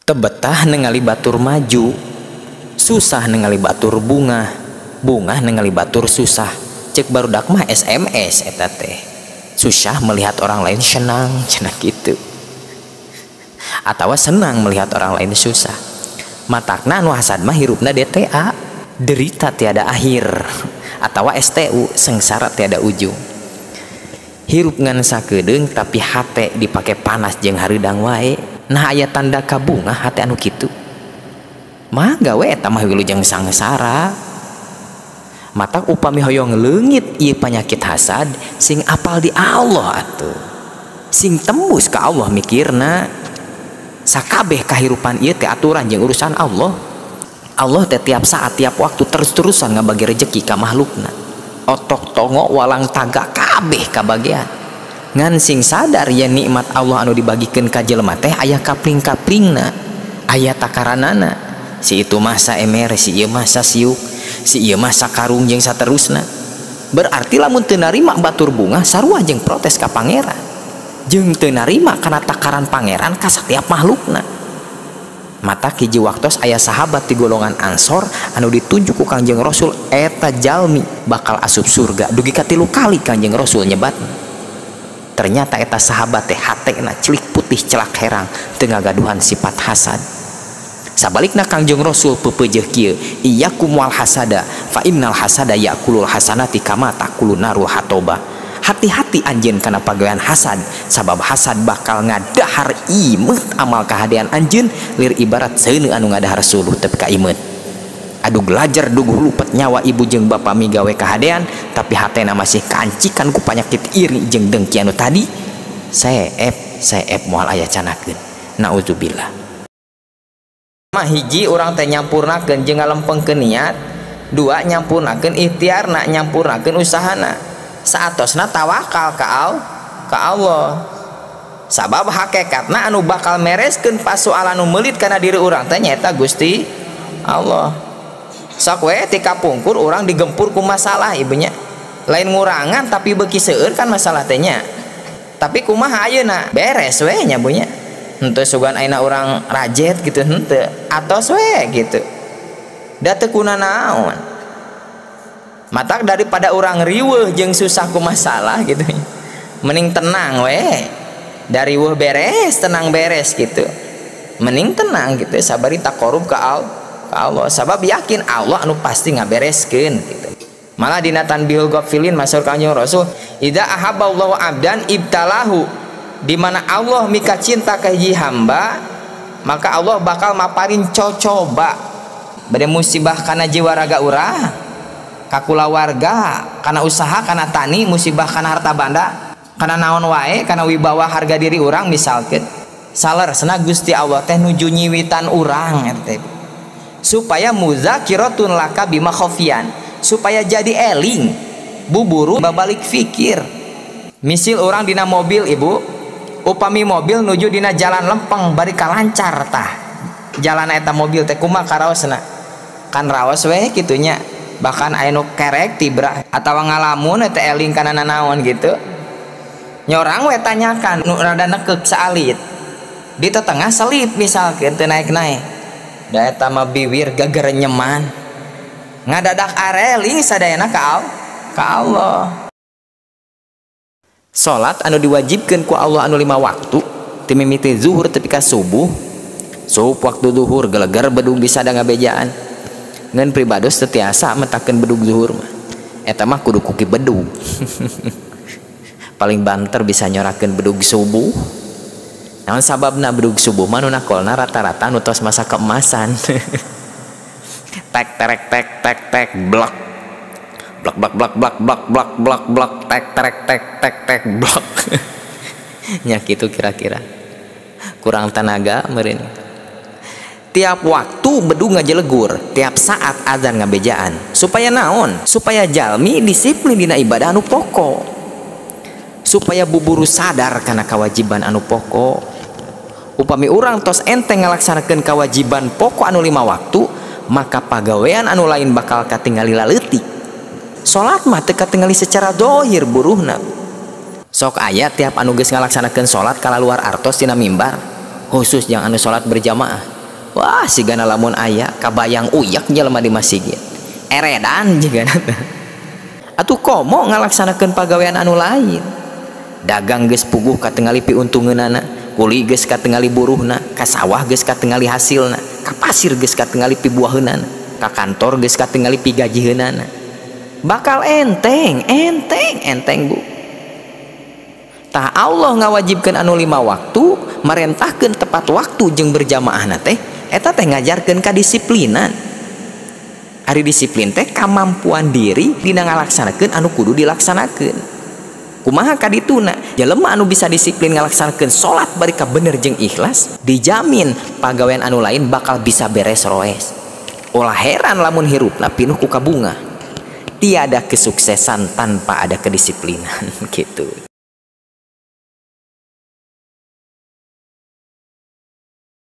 Tebetah ningali batur maju, susah ningali batur bunga, bunga ningali batur susah. Cek barudak mah SMS eta teh. Susah melihat orang lain senang, cenah gitu. Atawa senang melihat orang lain susah. Matakna anu hasad mah hirupna DTA, derita tiada akhir. Atawa STU, sengsara tiada ujung. Hirup ngan sakedeung tapi hate dipake panas jeung hareudang wae. Nah aya tanda kabunga hati anu kitu mah gawe eta mah wilujeng sangsara. Matak upami hoyong leungit ieu panyakit hasad sing apal di Allah atuh, sing tembus ka Allah mikirna sakabeh kahirupan ieu teh aturan jeung urusan Allah. Allah teh tiap saat tiap waktu terus-terusan ngabagi rezeki ka makhlukna. Otok tongo walang taga kabeh kabagean. Ngan sing sadar ya nikmat Allah anu dibagikeun ka jelema teh aya kapling-kaplingna, aya takaranana. Si itu masa emer, si ieu masa siuk, si ieu masa karung jeung saterusna. Berarti lamun teu narima batur bunga sarua jeung protes ka pangeran. Jeung teu narima kana takaran pangeran ka satiap makhlukna. Mata hiji waktos aya sahabat di golongan Ansor anu ditunjuk ku Kangjeng Rasul eta jalmi bakal asup surga dugi ka 3 kali Kangjeng Rasul nyebatna. Ternyata eta sahabat teh hatena celik putih celak herang teu ngagaduhan sifat hasad. Sabalikna Kangjeng Rasul peupeujeuh kieu, iyyakum wal hasada fa innal hasada yakulul hasanati kama takulun narul hatoba. Hati-hati anjeun kana pagawean hasad, sabab hasad bakal ngadahar imeut amal kahadean anjeun lir ibarat seuneu anu ngadahar suluh teu ka imeut. Adu gelajar duguh lupet nyawa ibu jeung bapa migawe kahadean tapi hatena masih kancikan ku panyakit iri jeung dengki anu tadi. Saep moal aya canakeun. Nauzubillah. Mah hiji urang teh nyampurnakeun jeung ngalempengkeun niat, 2 nyampurnakeun ikhtiarna, nyampurnakeun usahana. Saatosna tawakal ka Allah. Sabab hakikatna anu bakal mereskeun pasoalan anu meulit kana diri urang teh nyaeta Gusti Allah. Sok we ti kapungkur urang digempur ku masalah ibunya. Lain ngurangan tapi beuki seueur kan masalah teh nya. Tapi kumaha ayeuna? Beres we nya bunya. Henteu sugan ayeuna urang rajet gitu henteu. Atos we gitu. Da teu kuna naon. Matak daripada urang riweuh jeung susah ku masalah gitu. Mending tenang we. Dari riweuh beres, tenang beres gitu. Mending tenang gitu sabari taqarrub ka Allah, sabab yakin Allah anu pasti ngabereskeun gitu. Malah dina Tanbihul Ghafilin masyhur Kanjeng Rasul, idza ahabballahu abdan ibtalahu, di mana Allah mika cinta ka hiji hamba maka Allah bakal maparin cocoba bade musibah kana jiwa raga urang, ka kulawarga, kana usaha, kana tani, musibah kana harta banda, kana naon wae, kana wibawa harga diri urang misalkeun. Saleresna Gusti Allah teh nuju nyiwitan urang teh supaya muzakiratun laka bima khofian, supaya jadi eling buburu babalik fikir. Misil orang dina mobil ibu, upami mobil nuju dina jalan lempeng bari kalancar tah jalan eta mobil teh kumaha karaosna kan raos we kitunya, bahkan aya nu kerek tibra atawa ngalamun eta eling kana nanaon gitu. Nyorang we tanyakan nu rada nekeuk saalit di tetengah selip misalkeun teu naik-naik da eta mah biwir gagar nyeman ngadadak areling sadayana ka Allah. Salat anu diwajibkeun ku Allah anu 5 waktu ti mimiti zuhur tepi ka subuh. Subuh waktu zuhur geleger bedug bisa da ngabejaan. Ngan pribados teu tiasa mentakeun bedug zuhur mah. Eta mah kudu kuki bedug. Paling banter bisa nyorakeun bedug subuh. Naon sababna bedug subuh mah nu nakolna rata-rata nu tos masa keemasan. Tek terek tek tek tek blok. Blok blok blok blok blok blok blok blok tek terek tek tek tek blok. Nya kitu kira-kira. Kurang tenaga meureun. Tiap waktu bedug ngajelegur, tiap saat azan ngabejaan. Supaya naon? Supaya jalmi disiplin dina ibadah anu pokok. Supaya buburu sadar kana kewajiban anu pokok. Upami urang tos enteng ngalaksanakeun kewajiban pokok anu 5 waktu, maka pagawean anu lain bakal katingali laleutik. Salat mah teu katingali secara dohir buruhna. Sok aya tiap anu geus ngalaksanakeun salat kalaluar artos tina mimbar, khusus yang anu salat berjamaah. Wah sigana lamun aya kabayang uyak jelema di masjid eredan juga atuh komo ngalaksanakeun pagawean anu lain. Dagang geus puguh katengali piuntungeunana, kuli geus katengali buruhna, ka sawah geus katengali hasilna, ka pasir geus katengali pibuaheunana, ka kantor geus katengali pigajiheunana. Bakal enteng Bu. Tah Allah ngawajibkeun anu 5 waktu, marentahkeun tepat waktu jeung berjamaahna teh eta teh ngajarkeun kadisiplinan. Ari disiplin teh kemampuan diri dina ngalaksanakeun anu kudu dilaksanakeun. Kumaha kadituna? Jelema anu bisa disiplin ngalaksanakeun salat bari ka bener jeung ikhlas, dijamin pagawean anu lain bakal bisa beres roes. Ulah heran lamun hirupna pinuh ku kabunga. Tiada kesuksesan tanpa ada kedisiplinan gitu.